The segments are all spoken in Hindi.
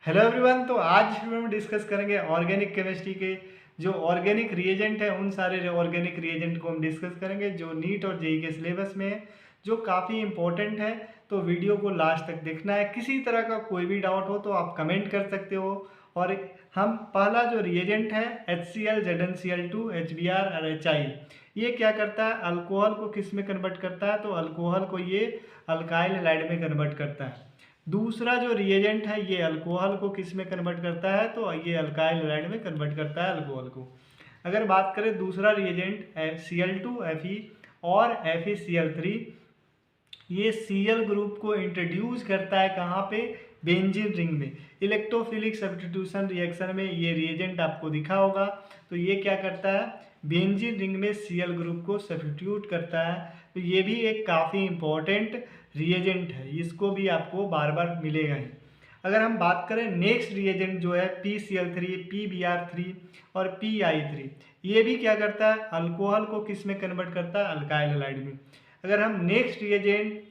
Hello everyone. तो आज हम डिस्कस करेंगे ऑर्गेनिक केमिस्ट्री के जो ऑर्गेनिक रिएजेंट है, उन सारे ऑर्गेनिक रिएजेंट को हम डिस्कस करेंगे जो नीट और जेई के सिलेबस में है, जो काफ़ी इंपॉर्टेंट है। तो वीडियो को लास्ट तक देखना है। किसी तरह का कोई भी डाउट हो तो आप कमेंट कर सकते हो। और हम पहला जो रिएजेंट है HCl, ZnCl2, HBr और HI, ये क्या करता है? अल्कोहल को किस में कन्वर्ट करता है? तो अल्कोहल को ये अल्काइल हैलाइड में कन्वर्ट करता है। दूसरा जो रिएजेंट है ये अल्कोहल को किस में कन्वर्ट करता है? तो ये अल्काइल हैलाइड में कन्वर्ट करता है अल्कोहल को। अगर बात करें दूसरा रिएजेंट Cl2, Fe और FeCl3, ये Cl ग्रुप को इंट्रोड्यूस करता है कहाँ पे? बेंजीन रिंग में। इलेक्ट्रोफिलिक सब्स्टिट्यूशन रिएक्शन में ये रिएजेंट आपको दिखा होगा। तो ये क्या करता है? बेंजीन रिंग में Cl ग्रुप को सब्स्टिट्यूट करता है। तो ये भी एक काफ़ी इंपॉर्टेंट रिएजेंट है, इसको भी आपको बार बार मिलेगा ही। अगर हम बात करें नेक्स्ट रिएजेंट जो है PCl3, PBr3 और PI3, ये भी क्या करता है? अल्कोहल को किस में कन्वर्ट करता है? अल्काइल हैलाइड में। अगर हम नेक्स्ट रिएजेंट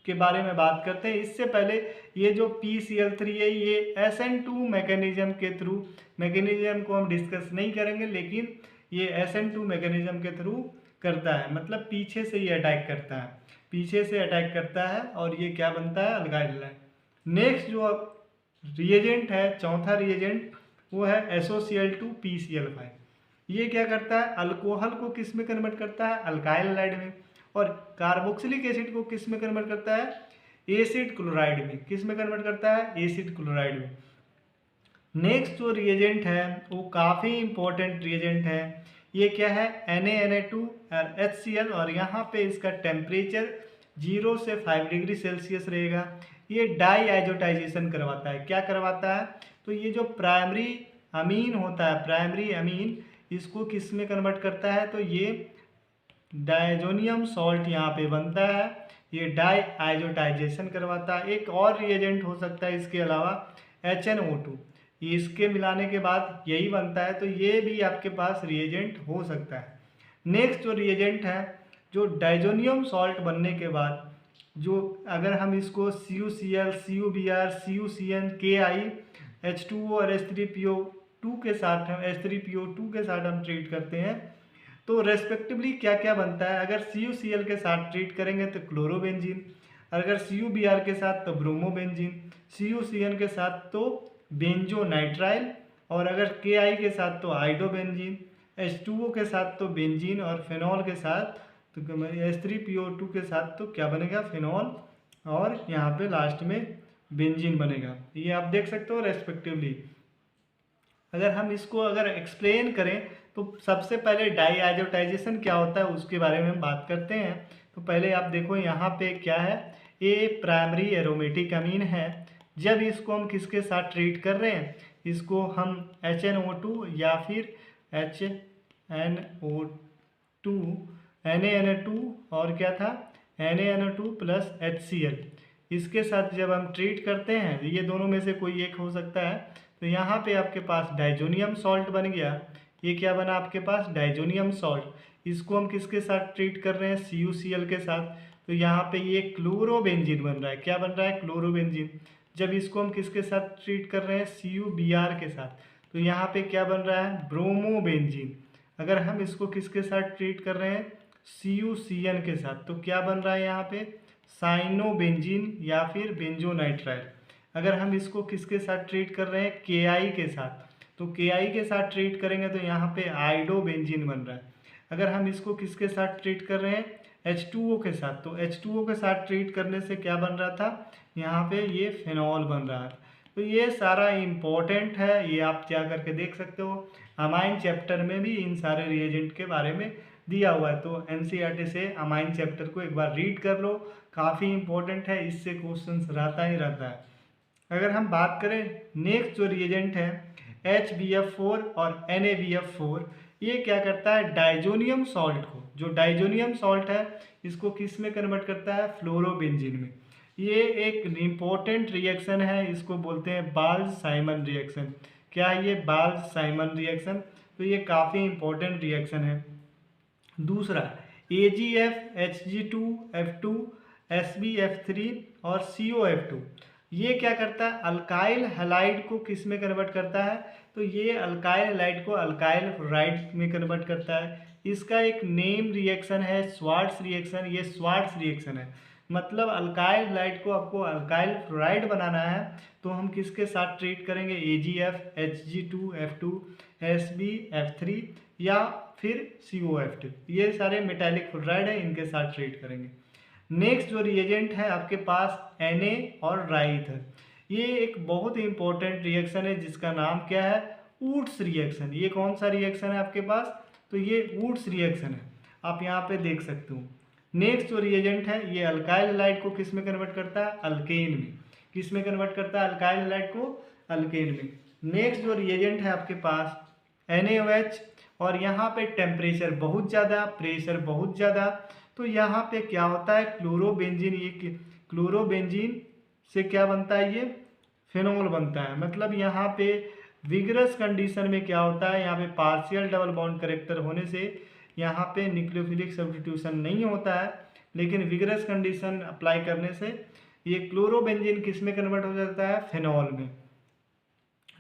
के बारे में बात करते हैं, इससे पहले ये जो PCl3 है ये SN2 मैकेनिज्म के थ्रू, मैकेनिज्म को हम डिस्कस नहीं करेंगे, लेकिन ये SN2 मैकेनिज्म के थ्रू करता है, मतलब पीछे से ये अटैक करता है, पीछे से अटैक करता है और ये क्या बनता है? Alkyl halide. नेक्स्ट जो रिएजेंट है, चौथा रिएजेंट, वो है SOCl2 PCl5। ये क्या करता है? अल्कोहल को किस में कन्वर्ट करता है? अल्काइल हैलाइड में। और कार्बोक्सिलिक एसिड को किस में कन्वर्ट करता है? एसिड क्लोराइड में। किस में कन्वर्ट करता है? एसिड क्लोराइड में। नेक्स्ट जो रिएजेंट है वो काफ़ी इंपॉर्टेंट रिएजेंट है। ये क्या है? Na2 और HCl, और यहाँ पे इसका टेम्परेचर 0 से 5 डिग्री सेल्सियस रहेगा। ये डाई आइजोटाइजेशन करवाता है। क्या करवाता है? तो ये जो प्राइमरी अमीन होता है, प्राइमरी अमीन, इसको किस में कन्वर्ट करता है? तो ये डायजोनियम सॉल्ट यहाँ पे बनता है, ये डाई आइजोटाइजेशन करवाता है। एक और रिएजेंट हो सकता है इसके अलावा, HNO2, इसके मिलाने के बाद यही बनता है। तो ये भी आपके पास रिएजेंट हो सकता है। नेक्स्ट जो रिएजेंट है, जो डायजोनियम सॉल्ट बनने के बाद, जो अगर हम इसको CuCl, CuBr, CuCN, Ki, H2O और H3PO2 के साथ, हम H3PO2 के साथ हम ट्रीट करते हैं, तो रेस्पेक्टिवली क्या क्या बनता है? अगर CuCl के साथ ट्रीट करेंगे तो क्लोरोबेंजीन, अगर CuBr के साथ तो ब्रोमोबेंजीन, CuCN के साथ तो बेंजोनाइट्राइल, और अगर Ki के साथ तो आइडोबेंजीन, H2O के साथ तो बेंजीन, और फिनॉल के साथ तो H3PO2 के साथ तो क्या बनेगा? फिनॉल, और यहाँ पे लास्ट में बेंजीन बनेगा। ये आप देख सकते हो रेस्पेक्टिवली। अगर हम इसको अगर एक्सप्लेन करें तो सबसे पहले डाई आइजोटाइजेशन क्या होता है उसके बारे में हम बात करते हैं। तो पहले आप देखो यहाँ पे क्या है, ये प्राइमरी एरोमेटिक अमीन है। जब इसको हम किसके साथ ट्रीट कर रहे हैं? इसको हम HNO2 या फिर HNO2, Na2, और क्या था? Na2 प्लस HCl, इसके साथ जब हम ट्रीट करते हैं, ये दोनों में से कोई एक हो सकता है। तो यहाँ पे आपके पास डाइजोनियम सॉल्ट बन गया। ये क्या बना आपके पास? Diazonium salt. इसको हम किसके साथ ट्रीट कर रहे हैं? CuCl के साथ। तो यहाँ पे ये क्लोरोबेंजीन बन रहा है। क्या बन रहा है? क्लोरोबेंजीन। जब इसको हम किसके साथ ट्रीट कर रहे हैं? CuBr के साथ। तो यहाँ पे क्या बन रहा है? ब्रोमोबेंजीन। अगर हम इसको किसके साथ ट्रीट कर रहे हैं? CuCN के साथ। तो क्या बन रहा है यहाँ पे? साइनोबेंजीन या फिर बेंजोनाइट्राइल। अगर हम इसको किसके साथ ट्रीट कर रहे हैं? Ki के साथ। तो Ki के साथ ट्रीट करेंगे तो यहाँ पे आइडोबेंजीन बन रहा है। अगर हम इसको किसके साथ ट्रीट कर रहे हैं? H2O के साथ। तो H2O के साथ ट्रीट करने से क्या बन रहा था? यहाँ पे ये फिनॉल बन रहा है। तो ये सारा इम्पोर्टेंट है, ये आप जा करके देख सकते हो। अमाइन चैप्टर में भी इन सारे रिएजेंट के बारे में दिया हुआ है। तो NCERT से अमाइन चैप्टर को एक बार रीड कर लो, काफ़ी इंपॉर्टेंट है, इससे क्वेश्चंस रहता ही रहता है। अगर हम बात करें नेक्स्ट जो रिएजेंट है HBF4 और NaBF4, ये क्या करता है? डाइजोनियम सॉल्ट को, जो डाइजोनियम सॉल्ट है, इसको किस में कन्वर्ट करता है? फ्लोरोबेंजीन में। ये एक इम्पोर्टेंट रिएक्शन है, इसको बोलते हैं बाल्ज साइमन रिएक्शन। क्या है ये? बाल्ज साइमन रिएक्शन। तो ये काफ़ी इंपॉर्टेंट रिएक्शन है। दूसरा AgF, Hg2, F2, SbF3 और COF2। ये क्या करता है, अल्काइल हैलाइड को किस में कन्वर्ट करता है, तो ये अल्काइल हैलाइड को अल्काइल फ्लोराइड में कन्वर्ट करता है। इसका एक नेम रिएक्शन है स्वार्ट्स रिएक्शन, ये स्वार्ट्स रिएक्शन है। मतलब अल्काइल हैलाइड को आपको अल्काइल फ्लोराइड बनाना है तो हम किसके साथ ट्रीट करेंगे, AgF, Hg2, F2, Sb, F3 या फिर COF2, ये सारे मेटालिक फ्लोराइड है, इनके साथ ट्रीट करेंगे। नेक्स्ट जो रिएजेंट है आपके पास Na और राइथ, ये एक बहुत ही इंपॉर्टेंट रिएक्शन है जिसका नाम क्या है, वुड्स रिएक्शन। ये कौन सा रिएक्शन है आपके पास, तो ये वुड्स रिएक्शन है, आप यहाँ पे देख सकते हो। नेक्स्ट जो रिएजेंट है ये अल्काइल हैलाइड को किस में कन्वर्ट करता है, अल्केन में। किस में कन्वर्ट करता है, अल्काइल हैलाइड को अल्केन में। नेक्स्ट जो रिएजेंट है आपके पास NaOH, और यहाँ पे टेम्परेचर बहुत ज़्यादा, प्रेशर बहुत ज़्यादा, तो यहाँ पे क्या होता है, क्लोरोबेंजीन, ये क्लोरोबेंजीन से क्या बनता है, ये फिनोल बनता है। मतलब यहाँ पे विगरस कंडीशन में क्या होता है, यहाँ पे पार्शियल डबल बॉन्ड करेक्टर होने से यहाँ पे न्यूक्लियोफिलिक सब्स्टिट्यूशन नहीं होता है, लेकिन विगरस कंडीशन अप्लाई करने से ये क्लोरोबेंजीन किस में कन्वर्ट हो जाता है, फिनॉल में।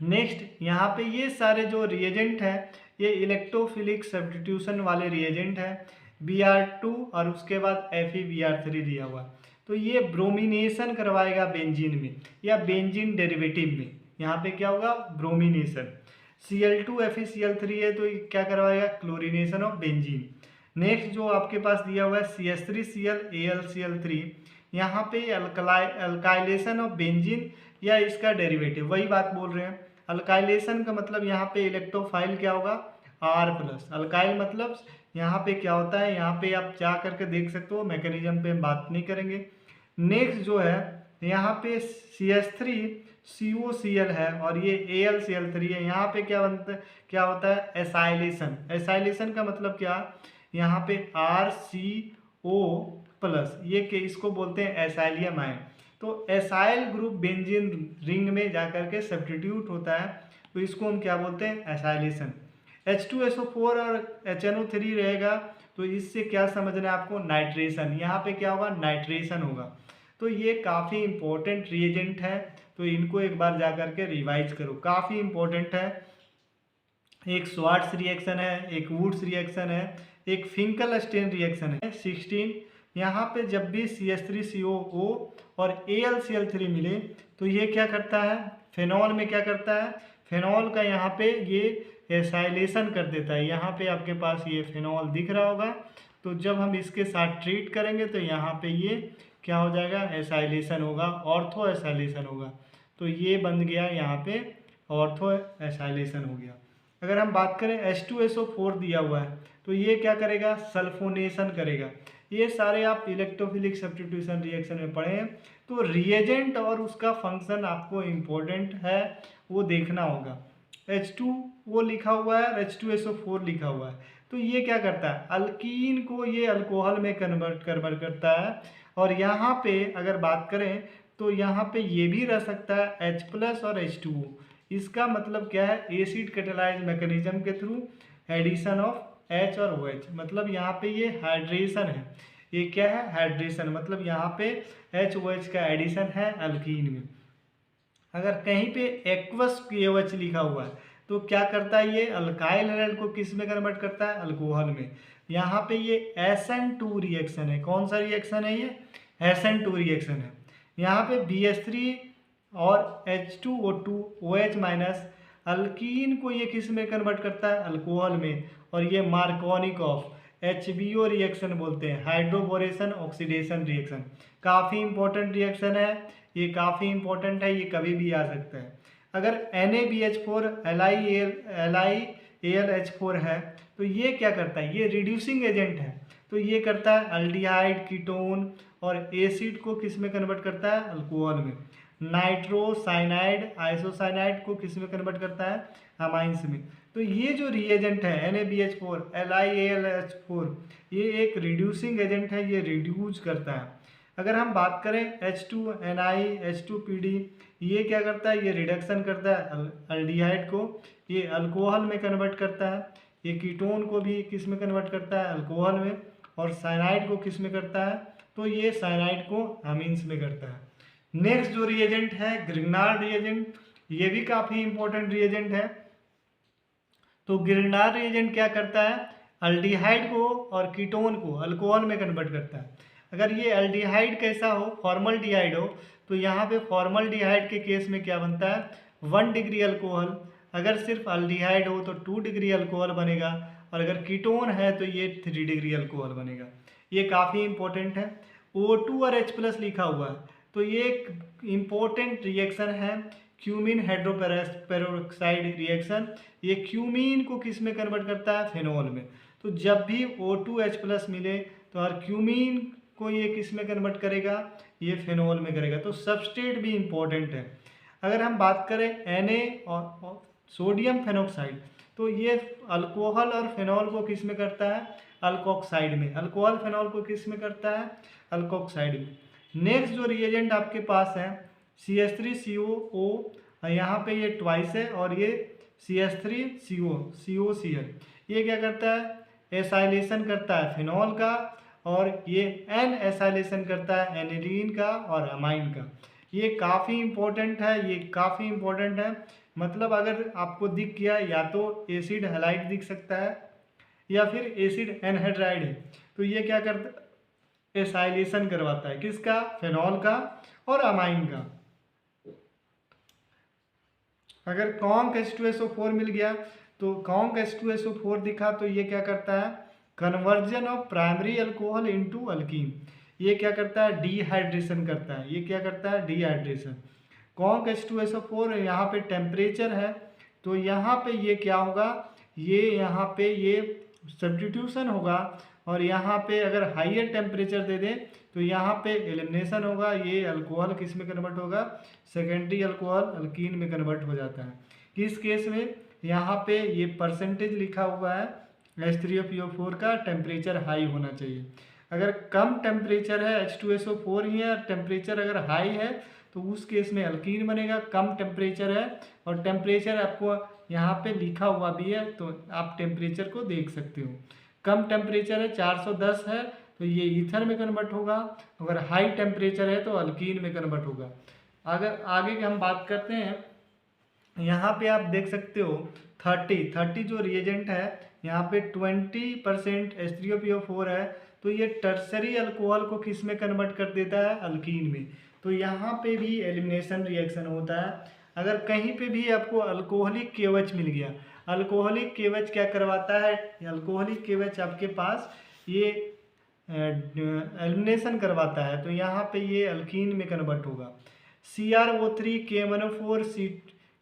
नेक्स्ट यहाँ पे ये सारे जो रिएजेंट हैं ये इलेक्ट्रोफिलिक सब्स्टिट्यूशन वाले रिएजेंट हैं, Br2 और उसके बाद FeBr3 दिया हुआ, तो ये ब्रोमिनेशन करवाएगा बेंजीन में या बेंजीन डेरिवेटिव में। यहाँ पे क्या होगा, ब्रोमिनेशन। Cl2 FeCl3 है तो ये क्या करवाएगा, क्लोरिनेशन ऑफ बेंजीन। नेक्स्ट जो आपके पास दिया हुआ है CH3Cl AlCl3, यहाँ पे अल्काइलेशन ऑफ बेंजीन या इसका डेरिवेटिव, वही बात बोल रहे हैं। अल्काइलेशन का मतलब यहाँ पे इलेक्ट्रोफाइल क्या होगा, R+। अल्काइल मतलब यहाँ पे क्या होता है, यहाँ पे आप जा करके देख सकते हो, मैकेनिज्म पे हम बात नहीं करेंगे। नेक्स्ट जो है यहाँ पे CH3COCl है और ये AlCl3 है, यहाँ पे क्या बनता है, क्या होता है, एसाइलेशन। एसाइलेशन का मतलब क्या, यहाँ पे RCO+, ये के इसको बोलते हैं एसाइलियम आयन। तो एसाइल ग्रुप बेंजीन रिंग में जाकर के सब्स्टिट्यूट होता है, तो इसको हम क्या बोलते हैं, एसाइलेशन। H2SO4 और HNO3 रहेगा तो इससे क्या समझना है आपको, नाइट्रेशन। यहाँ पे क्या होगा, नाइट्रेशन होगा। तो ये काफ़ी इंपॉर्टेंट रिएजेंट है, तो इनको एक बार जा करके रिवाइज करो, काफ़ी इंपॉर्टेंट है। एक स्वार्ट्स रिएक्शन है, एक वुड्स रिएक्शन है, एक फिंकलस्टेन रिएक्शन है। 16 यहाँ पे जब भी CH3COO और AlCl3 मिले तो ये क्या करता है, फिनॉल में क्या करता है, फिनॉल का यहाँ पे ये एसाइलेशन कर देता है। यहाँ पे आपके पास ये फिनॉल दिख रहा होगा, तो जब हम इसके साथ ट्रीट करेंगे तो यहाँ पे ये क्या हो जाएगा, एसाइलेशन होगा, ऑर्थो एसाइलेशन होगा। तो ये बन गया यहाँ पे ऑर्थो एसाइलेशन हो गया। अगर हम बात करें H2SO4 दिया हुआ है तो ये क्या करेगा, सल्फोनेशन करेगा। ये सारे आप इलेक्ट्रोफिलिक सब्स्टिट्यूशन रिएक्शन में पढ़े हैं, तो रिएजेंट और उसका फंक्शन आपको इम्पोर्टेंट है, वो देखना होगा। H2 वो लिखा हुआ है, H2SO4 लिखा हुआ है, तो ये क्या करता है, अल्कीन को ये अल्कोहल में कन्वर्ट करता है। और यहाँ पे अगर बात करें तो यहाँ पे ये भी रह सकता है H+ और H2O। इसका मतलब क्या है, एसिड कैटालाइज मैकेनिज्म के थ्रू एडिशन ऑफ H और OH, मतलब यहाँ पे ये हाइड्रेशन है। ये क्या है, हाइड्रेशन, मतलब यहाँ पे HOH का एडिशन है अल्कीन में। अगर कहीं पे एक्वस KOH लिखा हुआ है तो क्या करता है, ये अल्काइल हैलाइड को किस में कन्वर्ट करता है, अल्कोहल में। यहाँ पे ये SN2 रिएक्शन है, कौन सा रिएक्शन है, ये SN2 रिएक्शन है। यहाँ पे BH3 और H2O2 OH- अल्कीन को ये किस में कन्वर्ट करता है, अल्कोहल में। और ये मार्कोनिकॉफ HBO रिएक्शन बोलते हैं, हाइड्रोबोरेशन ऑक्सीडेशन रिएक्शन। काफ़ी इंपॉर्टेंट रिएक्शन है, ये काफ़ी इंपॉर्टेंट है, ये कभी भी आ सकता है। अगर NaBH4 LiAlH4 है तो ये क्या करता है, ये रिड्यूसिंग एजेंट है, तो ये करता है अल्डिहाइड, कीटोन और एसिड को किस में कन्वर्ट करता है, अल्कोहल में। नाइट्रोसाइनाइड, आइसोसाइनाइड को किस में कन्वर्ट करता है, अमाइंस में। तो ये जो रिएजेंट है NaBH4 LiAlH4, ये एक रिड्यूसिंग एजेंट है, ये रिड्यूस करता है। अगर हम बात करें H2Ni H2PD, ये क्या करता है, ये रिडक्शन करता है अल्डिहाइड को, ये अल्कोहल में कन्वर्ट करता है। ये कीटोन को भी किस में कन्वर्ट करता है, अल्कोहल में। और साइनाइड को किस में करता है, तो ये साइनाइड को अमीन्स में करता है। नेक्स्ट जो रिएजेंट है ग्रिग्नार्ड रिएजेंट, ये भी काफ़ी इंपॉर्टेंट रिएजेंट है। तो ग्रिग्नार्ड रिएजेंट क्या करता है, अल्डिहाइड को और कीटोन को अल्कोहल में कन्वर्ट करता है। अगर ये अल्डिहाइड कैसा हो, फॉर्मल्डिहाइड हो, तो यहाँ पे फॉर्मल्डिहाइड के केस में क्या बनता है 1 डिग्री अल्कोहल। अगर सिर्फ अल्डिहाइड हो तो 2 डिग्री अल्कोहल बनेगा, और अगर कीटोन है तो ये 3 डिग्री अल्कोहल बनेगा। ये काफ़ी इंपॉर्टेंट है। O2 और H+ लिखा हुआ है, तो ये एक इम्पोर्टेंट रिएक्शन है, क्यूमीन हाइड्रोपेरोक्साइड रिएक्शन। ये क्यूमीन को किस में कन्वर्ट करता है, फेनॉल में। तो जब भी O2H+ मिले तो हर क्यूमीन को ये किस में कन्वर्ट करेगा, ये फेनॉल में करेगा। तो सबस्ट्रेट भी इम्पोर्टेंट है। अगर हम बात करें Na और सोडियम फेनोक्साइड, तो ये अल्कोहल और फेनॉल को किस में करता है, अल्कोक्साइड में। अल्कोहल फेनॉल को किस में करता है, अल्कोक्साइड में। नेक्स्ट जो रिएजेंट आपके पास है CH3COO, यहाँ पे ये ट्वाइस है, और ये CH3COCl, ये क्या करता है, एसाइलेशन करता है फिनॉल का, और ये एन एसाइलेशन करता है एनिलीन का और अमाइन का। ये काफ़ी इंपॉर्टेंट है, ये काफ़ी इंपॉर्टेंट है। मतलब अगर आपको दिख गया, या तो एसिड हैलाइड दिख सकता है या फिर एसिड एनहाइड्राइड है, तो ये क्या करता है, एसाइलेशन करवाता है, किसका, फेनॉल का और अमाइन का। अगर कॉन्क H2SO4 मिल गया, तो कॉन्क H2SO4 दिखा, तो ये क्या करता है, conversion of primary alcohol into alkyne. ये क्या करता है, डिहाइड्रेशन करता है। ये क्या करता है, डिहाइड्रेशन। कॉन्क H2SO4 यहाँ पे टेम्परेचर है, तो यहाँ पे ये क्या होगा, ये यहाँ पे ये सब्स्टिट्यूशन होगा, और यहाँ पे अगर हाइयर टेम्परेचर दे दें तो यहाँ पे एलिमिनेशन होगा। ये अल्कोहल किस में कन्वर्ट होगा, सेकेंडरी अल्कोहल अल्कीन में कन्वर्ट हो जाता है। किस केस में, यहाँ पे ये परसेंटेज लिखा हुआ है H3PO4 का, टेम्परेचर हाई होना चाहिए। अगर कम टेम्परेचर है, H2SO4 ही है, टेम्परेचर अगर हाई है तो उस केस में अल्कीन बनेगा। कम टेम्परेचर है, और टेम्परेचर आपको यहाँ पे लिखा हुआ भी है, तो आप टेम्परेचर को देख सकते हो। कम टेम्परेचर है 410 है, तो ये ईथर में कन्वर्ट होगा। अगर हाई टेम्परेचर है तो अल्कीन में कन्वर्ट होगा। अगर आगे की हम बात करते हैं, यहाँ पे आप देख सकते हो 30 जो रिएजेंट है, यहाँ पे 20% H3PO4 है, तो ये टर्सरी अल्कोहल को किस में कन्वर्ट कर देता है, अल्कीन में। तो यहाँ पे भी एलिमिनेशन रिएक्शन होता है। अगर कहीं पे भी आपको अल्कोहलिक KOH मिल गया, अल्कोहलिक KOH क्या करवाता है, अल्कोहलिक KOH आपके पास ये एलिमिनेशन करवाता है, तो यहाँ पे ये अल्कीन में कन्वर्ट होगा। CrO3 K1O4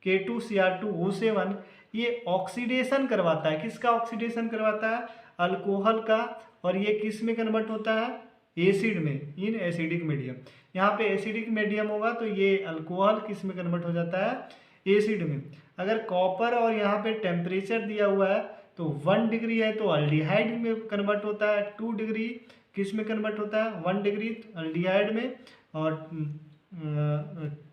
K2Cr2O7, ये ऑक्सीडेशन करवाता है। किसका ऑक्सीडेशन करवाता है, अल्कोहल का, और ये किस में कन्वर्ट होता है, एसिड में, इन एसिडिक मीडियम। यहाँ पे एसिडिक मीडियम होगा तो ये अल्कोहल किस में कन्वर्ट हो जाता है, एसिड में। अगर कॉपर और यहाँ पे टेम्परेचर दिया हुआ है, तो 1 डिग्री है तो अल्डिहाइड में कन्वर्ट होता है, 2 डिग्री किस में कन्वर्ट होता है, 1 डिग्री अल्डिहाइड में, और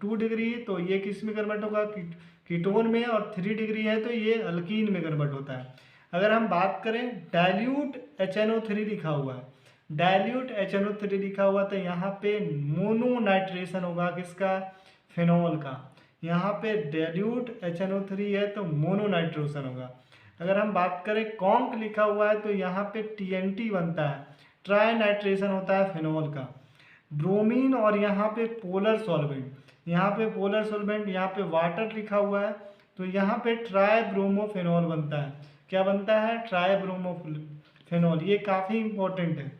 2 डिग्री तो ये किस में कन्वर्ट होगा, कीटोन में, और 3 डिग्री है तो ये अल्कीन में कन्वर्ट होता है। अगर हम बात करें डाइल्यूट HNO3 लिखा हुआ है, डाइल्यूट HNO3 लिखा हुआ, तो यहाँ पे मोनो नाइट्रेशन होगा, किसका, फेनॉल का। यहाँ पे डाइल्यूट HNO3 है तो मोनो नाइट्रेशन होगा। अगर हम बात करें कॉन्क लिखा हुआ है, तो यहाँ पे TNT बनता है, ट्राई नाइट्रेशन होता है फेनॉल का। ब्रोमीन और यहाँ पे पोलर सॉल्वेंट, यहाँ पे पोलर सॉल्वेंट, यहाँ पे वाटर लिखा हुआ है, तो यहाँ पे ट्राई ब्रोमोफेनॉल बनता है। क्या बनता है, ट्राई ब्रोमोफेनॉल। ये काफ़ी इंपॉर्टेंट है।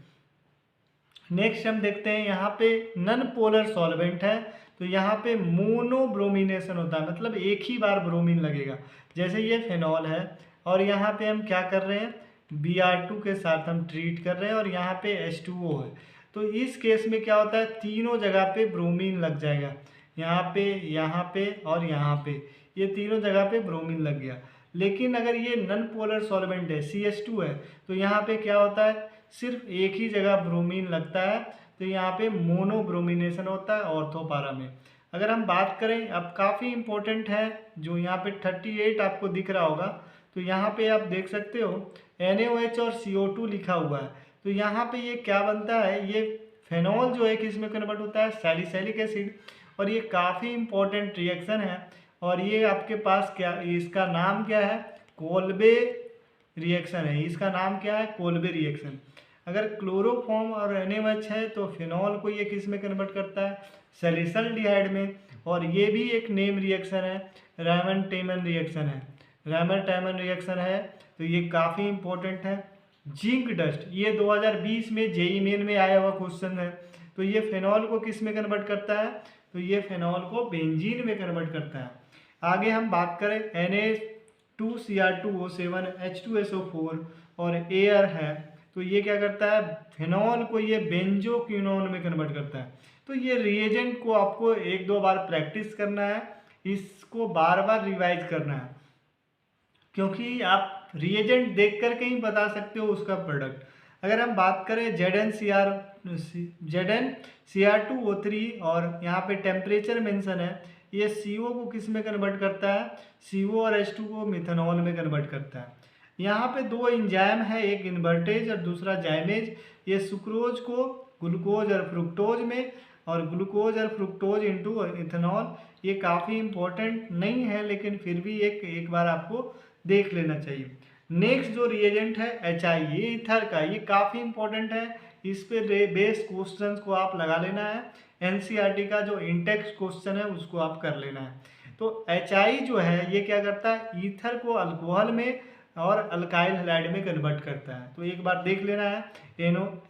नेक्स्ट हम देखते हैं, यहाँ पे नन पोलर सॉल्वेंट है, तो यहाँ पे मोनोब्रोमिनेशन होता है, मतलब एक ही बार ब्रोमीन लगेगा। जैसे ये फेनॉल है, और यहाँ पे हम क्या कर रहे हैं, Br2 के साथ हम ट्रीट कर रहे हैं, और यहाँ पे H2O है, तो इस केस में क्या होता है, तीनों जगह पे ब्रोमीन लग जाएगा, यहाँ पे और यहाँ पे, ये तीनों जगह पे ब्रोमीन लग गया। लेकिन अगर ये नन पोलर सॉल्वेंट है, CH2 है, तो यहाँ पे क्या होता है, सिर्फ एक ही जगह ब्रोमीन लगता है, तो यहाँ पे मोनोब्रोमिनेशन होता है ऑर्थोपारा में। अगर हम बात करें, अब काफ़ी इंपॉर्टेंट है, जो यहाँ पे 38 आपको दिख रहा होगा, तो यहाँ पे आप देख सकते हो NaOH और CO2 लिखा हुआ है, तो यहाँ पे ये क्या बनता है, ये फेनॉल जो है किस में कन्वर्ट होता है, सैलिसिलिक एसिड, और ये काफ़ी इम्पोर्टेंट रिएक्शन है। और ये आपके पास क्या, इसका नाम क्या है, कोल्बे रिएक्शन है। इसका नाम क्या है, कोल्बे रिएक्शन। अगर क्लोरोफॉर्म और NaOH है तो फिनॉल को ये किस में कन्वर्ट करता है, सैलिसल्डिहाइड में। और ये भी एक नेम रिएक्शन है, रायमंड टेमन रिएक्शन है, रायमंड टेमन रिएक्शन है। तो ये काफ़ी इंपॉर्टेंट है। जिंक डस्ट, ये 2020 में जेई मेन में आया हुआ क्वेश्चन है। तो ये फिनॉल को किस में कन्वर्ट करता है, तो ये फिनॉल को बेंजीन में कन्वर्ट करता है। आगे हम बात करें Na2Cr2O7 H2SO4 और एयर है, तो ये क्या करता है, फिनॉल को ये बेंजोक्विनोन में कन्वर्ट करता है। तो ये रिएजेंट को आपको एक दो बार प्रैक्टिस करना है, इसको बार बार रिवाइज करना है, क्योंकि आप रिएजेंट देख करके ही बता सकते हो उसका प्रोडक्ट। अगर हम बात करें ZnCr2O3 और यहाँ पे टेम्परेचर मेंशन है, ये CO को किस में कन्वर्ट करता है, CO और H2 को मिथेनॉल में कन्वर्ट करता है। यहाँ पे दो एंजाइम है, एक इन्वर्टेज और दूसरा जाइमेज। ये सुक्रोज को ग्लूकोज और फ्रुक्टोज में, और ग्लूकोज और फ्रुक्टोज इनटू इथेनॉल। ये काफ़ी इंपॉर्टेंट नहीं है, लेकिन फिर भी एक बार आपको देख लेना चाहिए। नेक्स्ट जो रिएजेंट है HI, ये ईथर का, ये काफ़ी इंपॉर्टेंट है। इस पे बेस्ड क्वेश्चंस को आप लगा लेना है। NCERT का जो इंटेक्स क्वेश्चन है उसको आप कर लेना है। तो HI जो है ये क्या करता है, ईथर को अल्कोहल में और अल्काइल हैलाइड में कन्वर्ट करता है। तो एक बार देख लेना है।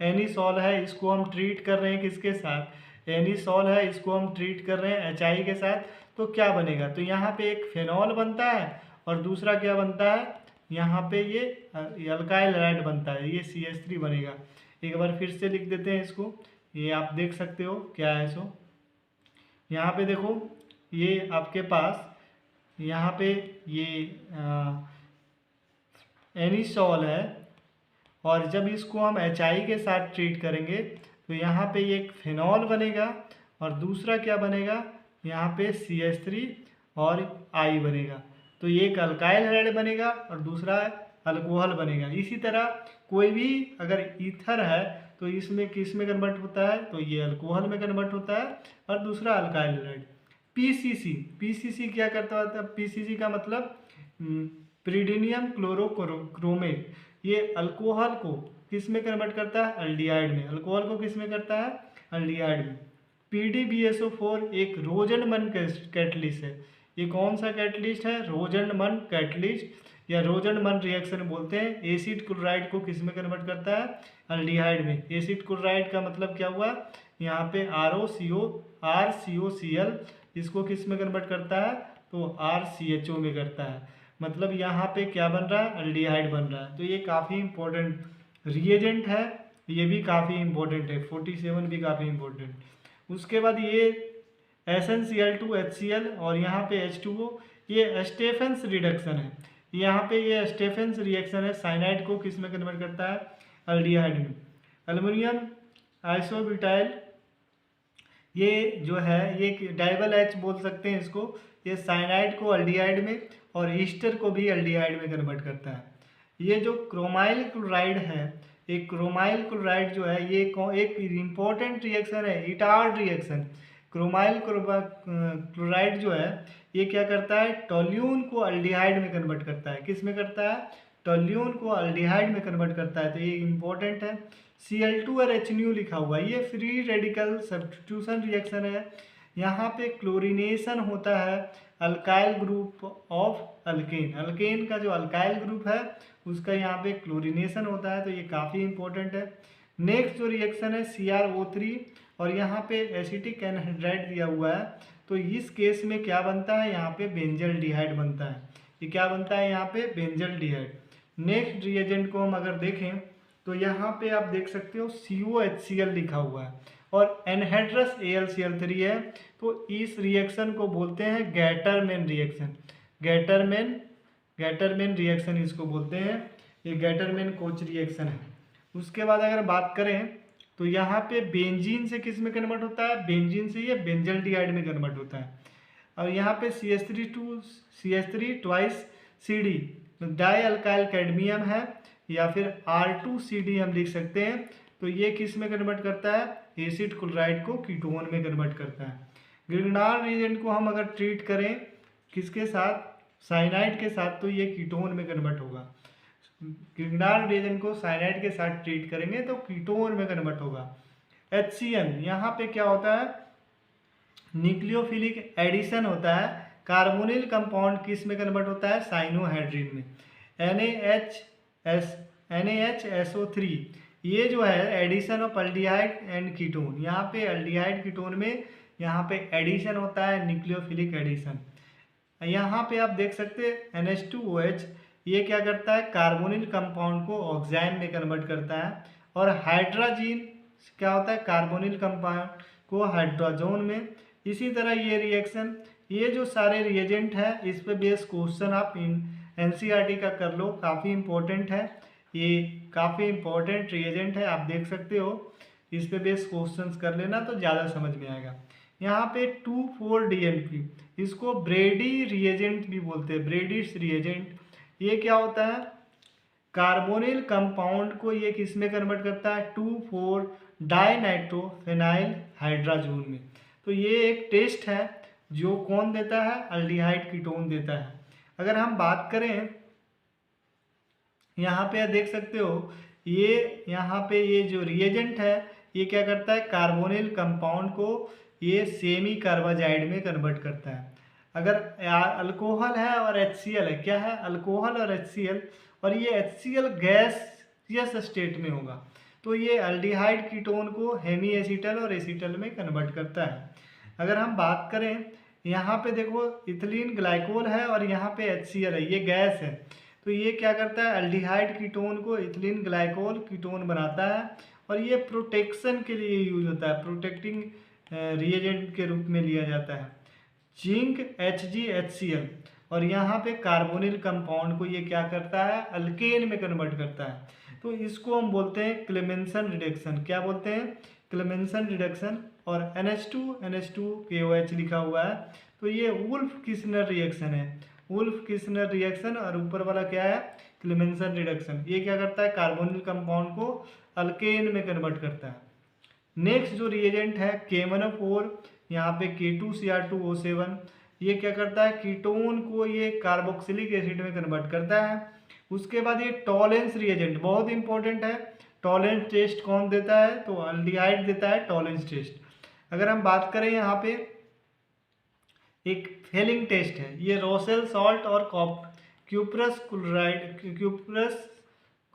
एनिसॉल है, इसको हम ट्रीट कर रहे हैं किसके साथ, एनिसॉल है, इसको हम ट्रीट कर रहे हैं HI के साथ। तो क्या बनेगा, तो यहाँ पे एक फेनॉल बनता है और दूसरा क्या बनता है, यहाँ पे ये अल्काइल हैलाइड बनता है, ये CH3 बनेगा। एक बार फिर से लिख देते हैं इसको, ये आप देख सकते हो क्या है। सो यहाँ पे देखो, ये आपके पास यहाँ पे ये एनिसॉल है, और जब इसको हम HI के साथ ट्रीट करेंगे तो यहाँ पे एक फिनॉल बनेगा और दूसरा क्या बनेगा, यहाँ पे CH3 और I बनेगा। तो ये एक अल्काइल हैलाइड बनेगा और दूसरा अल्कोहल बनेगा। इसी तरह कोई भी अगर ईथर है तो इसमें किस में कन्वर्ट होता है, तो ये अल्कोहल में कन्वर्ट होता है और दूसरा अल्काइल हैलाइड। PCC क्या करता होता है, PCC का मतलब प्रीडिनियम क्लोरोक्रोमेट। ये अल्कोहल को किस में कन्वर्ट करता है, एल्डिहाइड में। अल्कोहल को किस में करता है, एल्डिहाइड में। PDBSO4 एक रोजनमन कैटलिस्ट है। ये कौन सा कैटलिस्ट है, रोजनमन कैटलिस्ट या रोजनमन रिएक्शन बोलते हैं। एसिड क्लोराइड को किस में कन्वर्ट करता है, एल्डिहाइड में। एसिड क्लोराइड का मतलब क्या हुआ, यहाँ पे RCOCl, इसको किस में कन्वर्ट करता है, तो RCHO में करता है। मतलब यहाँ पे क्या बन रहा है, एल्डिहाइड बन रहा है। तो ये काफ़ी इंपॉर्टेंट रिएजेंट है, ये भी काफ़ी इंपॉर्टेंट है। 47 भी काफ़ी इंपॉर्टेंट। उसके बाद ये SnCl2HCl और यहाँ पे H2O, ये स्टेफेंस रिडक्शन है। यहाँ पे ये स्टेफेंस रिएक्शन है, साइनाइड को किस में कन्वर्ट करता है, एल्डिहाइड में। एल्युमिनियम आइसोब्यूटाइल, ये जो है ये डाइबल H बोल सकते हैं इसको। ये साइनाइड को एल्डिहाइड में और ईस्टर को भी एल्डिहाइड में कन्वर्ट करता है। ये जो क्रोमाइल क्लोराइड है, एक क्रोमाइल क्लोराइड जो है ये एक इम्पॉर्टेंट रिएक्शन है, इटार्ड रिएक्शन। क्रोमाइल क्लोराइड जो है ये क्या करता है, टोल्यून को एल्डिहाइड में कन्वर्ट करता है। किस में करता है, टोल्यून को एल्डिहाइड में कन्वर्ट करता है। तो ये इम्पोर्टेंट है। Cl2 और HNO लिखा हुआ है, ये फ्री रेडिकल सब्स्टिट्यूशन रिएक्शन है। यहाँ पे क्लोरिनेशन होता है alkyl group of alkane. Alkane का जो अल्काइल ग्रुप है उसका यहाँ पे क्लोरिनेशन होता है। तो ये काफ़ी इंपॉर्टेंट है। नेक्स्ट जो रिएक्शन है CrO3 और यहाँ पे एसिटिक एनहाइड्राइड दिया हुआ है। तो इस केस में क्या बनता है, यहाँ पे बेंजल्डिहाइड बनता है। ये क्या बनता है, यहाँ पे बेंजल्डिहाइड। नेक्स्ट रिएजेंट को हम अगर देखें तो यहाँ पे आप देख सकते हो COHCl लिखा हुआ है और एनहाइड्रस AlCl3 है। तो इस रिएक्शन को बोलते हैं गैटरमैन रिएक्शन। गैटरमैन रिएक्शन इसको बोलते हैं। ये गैटरमैन कोच रिएक्शन है। उसके बाद अगर बात करें तो यहाँ पे बेंजीन से किस में कन्वर्ट होता है, बेंजीन से ये बेंजल्डिहाइड में कन्वर्ट होता है। और यहाँ पे CH3 twice CD die alkyl cadmium है, या फिर R2CD हम लिख सकते हैं। तो ये किस में कन्वर्ट करता है, एसिड क्लोराइड को कीटोन में कन्वर्ट करता है। ग्रिग्नार्ड रिएजेंट को हम अगर ट्रीट करें किसके साथ, साइनाइड के साथ, तो ये कीटोन में कन्वर्ट होगा। ग्रिग्नार्ड रिएजेंट को साइनाइड के साथ ट्रीट करेंगे तो कीटोन में कन्वर्ट होगा। HCl यहाँ पे क्या होता है, न्यूक्लियोफिलिक एडिशन होता है। कार्बोनिल कंपाउंड किस में कन्वर्ट होता है, साइनोहाइड्रिन में। NaHSO3 ये जो है addition of aldehyde and ketone, यहाँ पे अल्डिहाइड कीटोन में यहाँ पे एडिशन होता है, न्यूक्लियोफिलिक एडिशन। यहाँ पे आप देख सकते हैं NH2OH ये क्या करता है, कार्बोनिल कंपाउंड को ऑक्साइन में कन्वर्ट करता है। और हाइड्रोजीन क्या होता है, कार्बोनिल कंपाउंड को हाइड्रोजोन में। इसी तरह ये रिएक्शन, ये जो सारे रिएजेंट हैं इस पे बेस क्वेश्चन आप NCERT का कर लो, काफ़ी इंपॉर्टेंट है, ये काफ़ी इंपॉर्टेंट रिएजेंट है, आप देख सकते हो। इस पे बेस क्वेश्चंस कर लेना तो ज़्यादा समझ में आएगा। यहाँ पे 2,4-DNP, इसको ब्रेडी रिएजेंट भी बोलते हैं, ब्रेडिश रिएजेंट। ये क्या होता है, कार्बोनिल कंपाउंड को ये किस में कन्वर्ट करता है, 2,4-डाइनाइट्रोफेनाइल हाइड्राजोन में। तो ये एक टेस्ट है जो कौन देता है, अल्डिहाइड कीटोन देता है। अगर हम बात करें यहाँ पे देख सकते हो, ये यहाँ पे ये जो रिएजेंट है ये क्या करता है, कार्बोनिल कंपाउंड को ये सेमी कार्बाजाइड में कन्वर्ट करता है। अगर अल्कोहल है और HCl है, क्या है, अल्कोहल और HCl, और ये HCl गैसियस स्टेट में होगा तो ये अल्डिहाइड कीटोन को हेमी एसिटल और एसिटल में कन्वर्ट करता है। अगर हम बात करें यहाँ पे देखो इथिलीन ग्लाइकोल है और यहाँ पे HCl है, ये गैस है, तो ये क्या करता है, अल्डिहाइड कीटोन को इथिलीन ग्लाइकोल कीटोन बनाता है। और ये प्रोटेक्शन के लिए यूज होता है, प्रोटेक्टिंग रिएजेंट के रूप में लिया जाता है। जिंक HgHCl, और यहाँ पे कार्बोनिल कंपाउंड को ये क्या करता है, अल्केन में कन्वर्ट करता है। तो इसको हम बोलते हैं क्लेमेंसन रिडक्शन। क्या बोलते हैं, क्लेमेंसन रिडक्शन। और NH2KOH लिखा हुआ है, तो ये वुल्फ किस्नर रिएक्शन है, वुल्फ किस्नर रिएक्शन। और ऊपर वाला क्या है, क्लेमेंसन रिडक्शन। ये क्या करता है, कार्बोनिल कंपाउंड को अल्केन में कन्वर्ट करता है। नेक्स्ट जो रिएजेंट है KMnO4, यहाँ पे K2Cr2O7, ये क्या करता है, कीटोन को ये कार्बोक्सिलिक एसिड में कन्वर्ट करता है। उसके बाद ये टॉलेंस रिएजेंट बहुत इंपॉर्टेंट है। टॉलेंस टेस्ट कौन देता है, तो अल्डिहाइड देता है टॉलेंस टेस्ट। अगर हम बात करें यहाँ पे एक फेलिंग टेस्ट है, ये रोसेल सॉल्ट और cuprous chloride, cuprous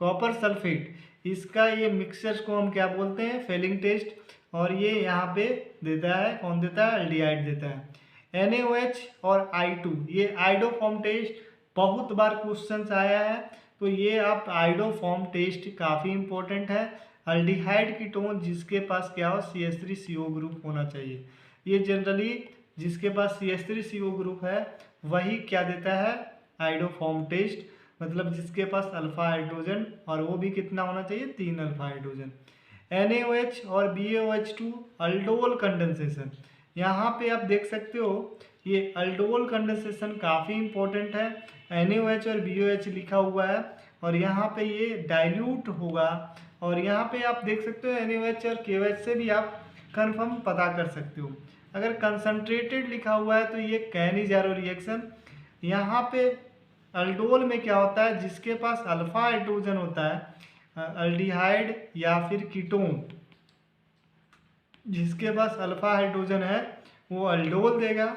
copper sulphate, इसका ये मिक्सचर्स को हम क्या बोलते हैं, फेलिंग टेस्ट। और ये यहाँ पे देता है, कौन देता है, अल्डिहाइड देता है। NaOH और I2, ये आइडोफॉर्म टेस्ट बहुत बार क्वेश्चंस आया है, तो ये आप आइडोफॉर्म टेस्ट काफ़ी इंपॉर्टेंट है। अल्डिहाइड कीटोन जिसके पास क्या हो, CH3CO ग्रुप होना चाहिए। ये जनरली जिसके पास CH3CO ग्रुप है वही क्या देता है, आइडोफॉर्म टेस्ट, मतलब जिसके पास अल्फा हाइड्रोजन, और वो भी कितना होना चाहिए, 3 अल्फा हाइड्रोजन। NaOH और BaOH2 अल्डोल कंडेंसेशन, यहाँ पे आप देख सकते हो ये अल्डोल कंडेंसेशन काफ़ी इंपॉर्टेंट है। NaOH और BaOH लिखा हुआ है और यहाँ पे ये डाइल्यूट होगा। और यहाँ पे आप देख सकते हो NaOH और KOH से भी आप कंफर्म पता कर सकते हो। अगर कंसंट्रेटेड लिखा हुआ है तो ये कैनिजारो रिएक्शन। यहाँ पे अल्डोल में क्या होता है, जिसके पास अल्फा हाइड्रोजन होता है, अल्डिहाइड या फिर कीटोन, जिसके पास अल्फा हाइड्रोजन है वो अल्डोल देगा।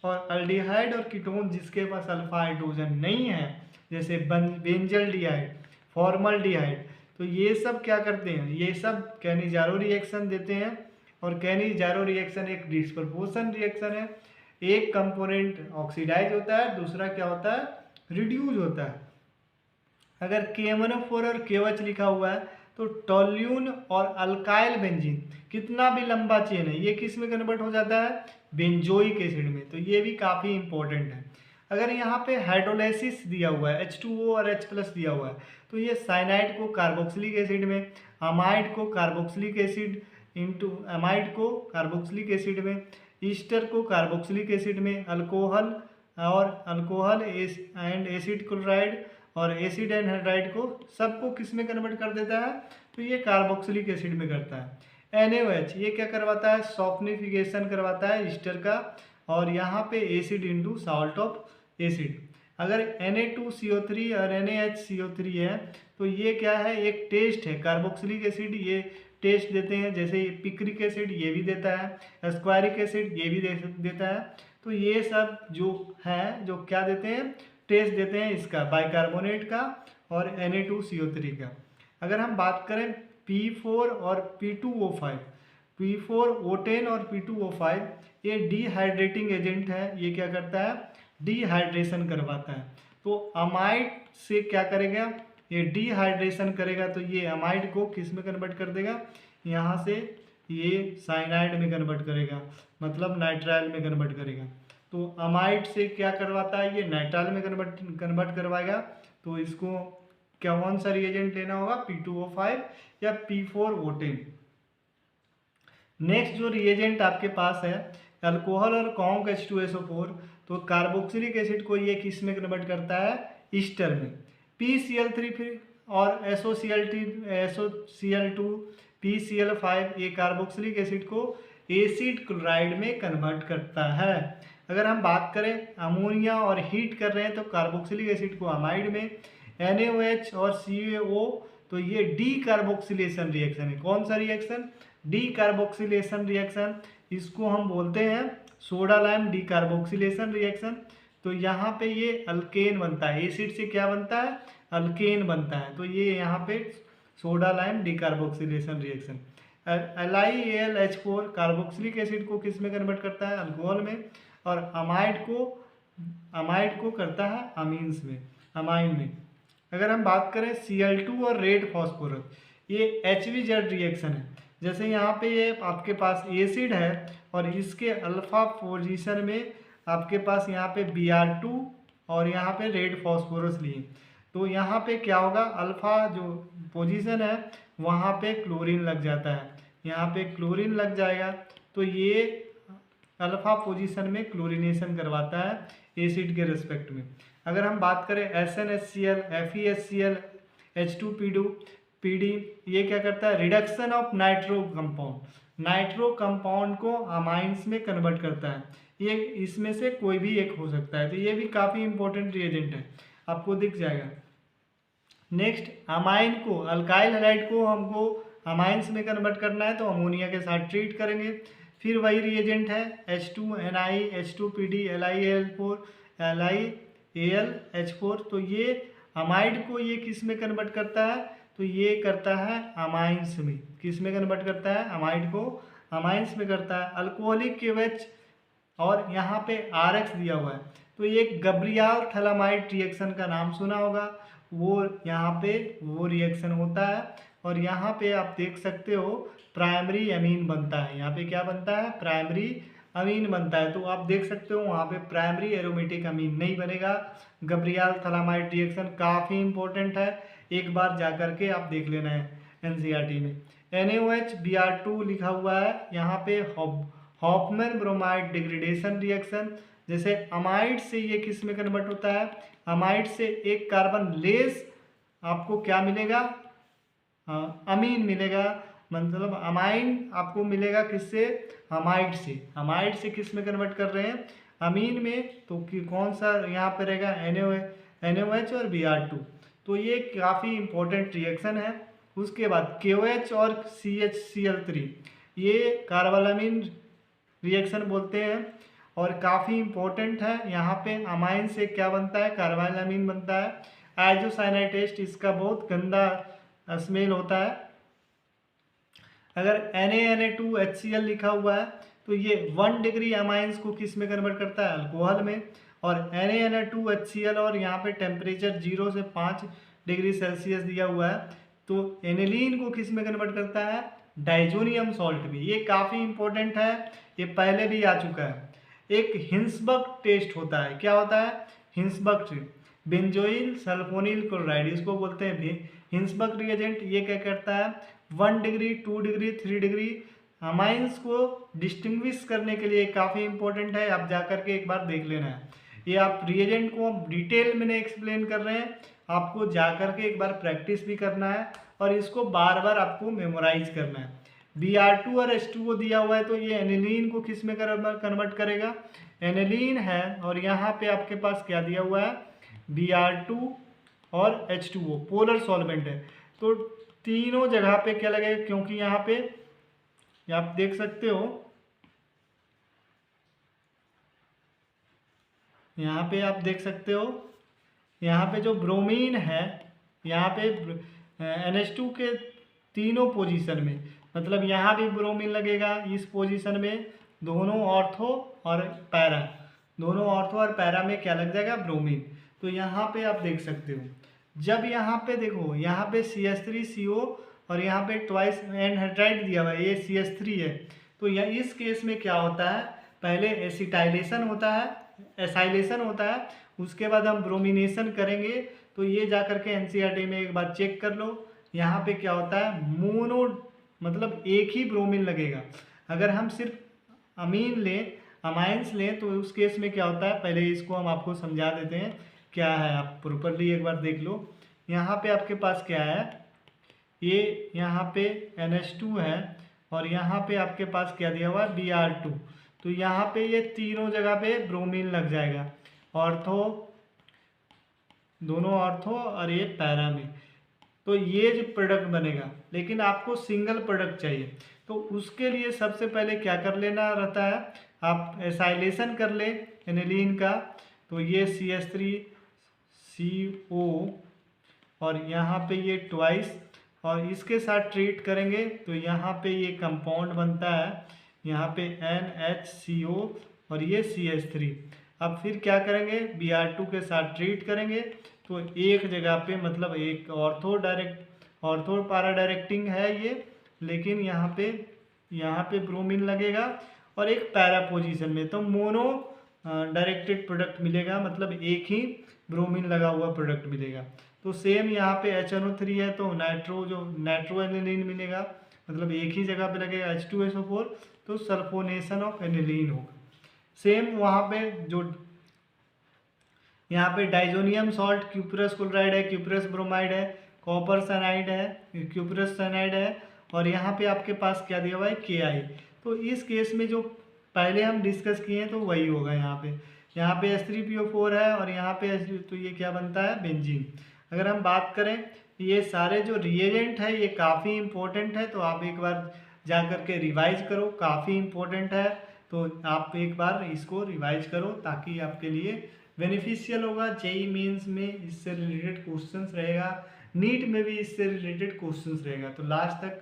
और अल्डिहाइड और कीटोन जिसके पास अल्फा हाइड्रोजन नहीं है, जैसे बेंजल्डिहाइड, फॉर्मल्डिहाइड, तो ये सब क्या करते हैं, ये सब कैनिजारो रिएक्शन देते हैं। और कैनिजारो रिएक्शन एक डिस्प्रपोर्शन रिएक्शन है, एक कंपोनेंट ऑक्सीडाइज होता है, दूसरा क्या होता है, रिड्यूज होता है। अगर KMnO4 और KOH लिखा हुआ है तो टोल्यून और अल्काइल बेंजीन, कितना भी लंबा चेन है, ये किस में कन्वर्ट हो जाता है, बेंजोइक एसिड में। तो ये भी काफ़ी इंपॉर्टेंट है। अगर यहाँ पे हाइड्रोलाइसिस दिया हुआ है, H2O और H+ दिया हुआ है, तो ये साइनाइड को कार्बोक्सिलिक एसिड में, अमाइड को कार्बोक्सिलिक एसिड इंटू अमाइड को कार्बोक्सिलिक एसिड में, ईस्टर को कार्बोक्सिलिक एसिड में, अल्कोहल और अल्कोहल एंड एसिड क्लोराइड और एसिड एंड हाइड्राइड को सबको किस में कन्वर्ट कर देता है, तो ये कार्बोक्सिलिक एसिड में करता है। NaOH ये क्या करवाता है, सॉफ्टनिफिकेशन करवाता है ईस्टर का, और यहाँ पे acid into salt of acid. अगर Na2CO3 और NaHCO3 है तो ये क्या है, एक टेस्ट है, कार्बोक्सिलिक एसिड ये टेस्ट देते हैं, जैसे पिक्रिक एसिड ये भी देता है, एस्क्वायरिक एसिड ये भी देता है। तो ये सब जो है जो क्या देते हैं, टेस्ट देते हैं इसका, बाइकार्बोनेट का और Na2CO3 का। अगर हम बात करें P4 और P2O5, P4O10 और P2O5 ये डिहाइड्रेटिंग एजेंट है, ये क्या करता है, डिहाइड्रेशन करवाता है। तो अमाइड से क्या करेगा, ये डिहाइड्रेशन करेगा, तो ये अमाइड को किस में कन्वर्ट कर देगा, यहाँ से ये साइनाइड में कन्वर्ट करेगा, मतलब नाइट्राइल में कन्वर्ट करेगा। तो अमाइड से क्या करवाता है, ये नाइट्राइल में कन्वर्ट करवाएगा। तो इसको क्या कौन सा रिएजेंट लेना होगा, P2O5 या P4O10। नेक्स्ट जो रिएजेंट आपके पास है अल्कोहल और कॉन्क H2SO4, तो कार्बोक्सिलिक एसिड को ये किस में कन्वर्ट करता है, ईस्टर में। PCl3 फिर और SOCl2 PCl5 ये कार्बोक्सिलिक एसिड को एसिड क्लोराइड में कन्वर्ट करता है। अगर हम बात करें अमोनिया और हीट कर रहे हैं तो कार्बोक्सिलिक एसिड को अमाइड में, NaOH और CaO तो ये डी कार्बोक्सिलेशन रिएक्शन है। कौन सा रिएक्शन, डी कार्बोक्सिलेशन रिएक्शन, इसको हम बोलते हैं soda lime D carboxylation reaction. तो यहाँ पे ये अल्केन बनता है, एसिड से क्या बनता है, अल्केन बनता है। तो ये यहाँ पे soda lime D carboxylation reaction. LiAlH4 carboxylic acid को किस में कन्वर्ट करता है, अल्कोहल में, और अमाइड को करता है अमीन्स में, अमाइन में। अगर हम बात करें Cl2 और रेड फॉस्फोरस, ये HVZ रिएक्शन है। जैसे यहाँ पे ये आपके पास एसिड है और इसके अल्फा पोजीशन में आपके पास यहाँ पे Br2 और यहाँ पे रेड फॉस्फोरस लिए, तो यहाँ पे क्या होगा, अल्फा जो पोजीशन है वहाँ पे क्लोरीन लग जाता है, यहाँ पे क्लोरीन लग जाएगा, तो ये अल्फा पोजीशन में क्लोरीनेशन करवाता है एसिड के रिस्पेक्ट में। अगर हम बात करें SnHCl, FeHCl, H2PD ये क्या करता है, reduction of nitro compound, nitro compound को अमाइंस में कन्वर्ट करता है। ये इसमें से कोई भी एक हो सकता है, तो ये भी काफ़ी इंपॉर्टेंट रिएजेंट है, आपको दिख जाएगा। नेक्स्ट अमाइन को, अल्काइल हैलाइड को हमको अमाइंस में कन्वर्ट करना है तो अमोनिया के साथ ट्रीट करेंगे। फिर वही रिएजेंट है H2Ni, H2PD, LiAl4, LiAlH4, तो ये अमाइड को ये किस में कन्वर्ट करता है, तो ये करता है अमाइंस में। किस में कन्वर्ट करता है, अमाइड को अमाइंस में करता है। अल्कोहलिक KOH और यहाँ पे RX दिया हुआ है, तो ये गब्रियाल थैलामाइड रिएक्शन का नाम सुना होगा, वो यहाँ पे वो रिएक्शन होता है। और यहाँ पे आप देख सकते हो प्राइमरी अमीन बनता है, यहाँ पे क्या बनता है, प्राइमरी अमीन बनता है। तो आप देख सकते हो वहाँ पे प्राइमरी एरोमेटिक अमीन नहीं बनेगा। गब्रियाल थैलामाइड रिएक्शन काफ़ी इंपॉर्टेंट है, एक बार जा करके आप देख लेना है NCERT में। NaOH Br2 लिखा हुआ है, यहाँ पे हॉफमैन ब्रोमाइड डिग्रेडेशन रिएक्शन। जैसे अमाइड से ये किस में कन्वर्ट होता है, अमाइड से एक कार्बन लेस आपको क्या मिलेगा, अमीन मिलेगा, मतलब अमाइन आपको मिलेगा किससे, अमाइड से। अमाइड से किस में कन्वर्ट कर रहे हैं, अमीन में, तो कौन सा यहाँ पे रहेगा, NaOH और Br2। तो ये काफ़ी इंपॉर्टेंट रिएक्शन है। उसके बाद KOH और CHCl3 ये कार्बालामीन रिएक्शन बोलते हैं और काफ़ी इंपॉर्टेंट है। यहाँ पे अमाइन से क्या बनता है, कार्बालामीन बनता है। आइसोसाइनाइड इसका बहुत गंदा स्मेल होता है। अगर Na2HCl लिखा हुआ है तो ये 1 डिग्री अमाइंस को किस में कन्वर्ट करता है, अल्कोहल में। और Na2HCl और यहाँ पे टेम्परेचर 0 से 5 डिग्री सेल्सियस दिया हुआ है, तो एनिलीन को किस में कन्वर्ट करता है, डाइजोनियम सॉल्ट में। ये काफ़ी इंपॉर्टेंट है, ये पहले भी आ चुका है। एक हिंसबर्ग टेस्ट होता है, क्या होता है, Hinsberg test, benzoyl sulphonyl chloride इसको बोलते हैं हिंसबर्ग रिएजेंट। ये क्या करता है, 1 डिग्री 2 डिग्री 3 डिग्री अमाइंस को डिस्टिंग्विश करने के लिए काफ़ी इंपॉर्टेंट है, आप जा करके एक बार देख लेना है। ये आप रिएजेंट को डिटेल में नहीं एक्सप्लेन कर रहे हैं, आपको जा करके एक बार प्रैक्टिस भी करना है और इसको बार बार आपको मेमोराइज करना है। Br2 और H2O दिया हुआ है, तो ये एनिलीन को किस में कन्वर्ट करेगा, एनिलीन है। और यहाँ पे आपके पास क्या दिया हुआ है, Br2 और H2O पोलर सॉल्वेंट है, तो तीनों जगह पे क्या लगेगा, क्योंकि यहाँ पे आप देख सकते हो, यहाँ पे आप देख सकते हो, यहाँ पे जो ब्रोमीन है, यहाँ पे NH2 के तीनों पोजीशन में, मतलब यहाँ भी ब्रोमीन लगेगा इस पोजीशन में, दोनों ऑर्थो और पैरा, दोनों ऑर्थो और पैरा में क्या लग जाएगा, ब्रोमीन। तो यहाँ पे आप देख सकते हो, जब यहाँ पे देखो, यहाँ पे CH3CO और यहाँ पे ट्वाइस एनहाइड्राइड दिया हुआ है, ये CH3 है। तो यह इस केस में क्या होता है, पहले एसिटाइलेशन होता है, एसाइलेशन होता है, उसके बाद हम ब्रोमिनेशन करेंगे। तो ये जा करके NCERT में एक बार चेक कर लो, यहाँ पे क्या होता है, मोनो मतलब एक ही ब्रोमीन लगेगा। अगर हम सिर्फ अमीन लें, अमाइंस लें, तो उस केस में क्या होता है, पहले इसको हम आपको समझा देते हैं क्या है, आप प्रॉपरली एक बार देख लो। यहाँ पे आपके पास क्या है, ये यहाँ पे NH2 है और यहाँ पे आपके पास क्या दिया हुआ है, Br2। तो यहाँ पे ये तीनों जगह पे ब्रोमीन लग जाएगा, ऑर्थो, दोनों ऑर्थो और ये पैरा में। तो ये जो प्रोडक्ट बनेगा, लेकिन आपको सिंगल प्रोडक्ट चाहिए, तो उसके लिए सबसे पहले क्या कर लेना रहता है, आप एसाइलेशन कर ले एनिलीन का। तो ये CH3CO और यहाँ पे ये ट्वाइस, और इसके साथ ट्रीट करेंगे तो यहाँ पे ये कंपाउंड बनता है, यहाँ पे NHCO और ये CH3। अब फिर क्या करेंगे, Br2 के साथ ट्रीट करेंगे, तो एक जगह पे मतलब एक ऑर्थो पैरा डायरेक्टिंग है ये, लेकिन यहाँ पे ब्रोमीन लगेगा और एक पैरा पोजीशन में, तो मोनो डायरेक्टेड प्रोडक्ट मिलेगा, मतलब एक ही ब्रोमीन लगा हुआ प्रोडक्ट मिलेगा। तो सेम यहाँ पे HNO3 है, तो नाइट्रो एनिलीन मिलेगा, मतलब एक ही जगह पे लगेगा H2SO4, तो सल्फोनेशन ऑफ एनिलीन होगा। सेम वहाँ पे जो यहाँ पे डाइजोनियम सॉल्ट, क्यूपरस क्लोराइड है, क्यूपरस ब्रोमाइड है, कॉपर साइनाइड है, क्यूपरस साइनाइड है, और यहाँ पे आपके पास क्या दिया हुआ है, KI। तो इस केस में जो पहले हम डिस्कस किए हैं तो वही होगा। यहाँ पे H3PO4 है और यहाँ पे तो ये क्या बनता है, बेंजीन। अगर हम बात करें, ये सारे जो रिएजेंट है ये काफ़ी इंपॉर्टेंट है, तो आप एक बार जा कर के रिवाइज करो, काफ़ी इंपॉर्टेंट है, तो आप एक बार इसको रिवाइज करो ताकि आपके लिए बेनिफिशियल होगा। JEE मेंस में इससे रिलेटेड क्वेश्चंस रहेगा, नीट में भी इससे रिलेटेड क्वेश्चंस रहेगा, तो लास्ट तक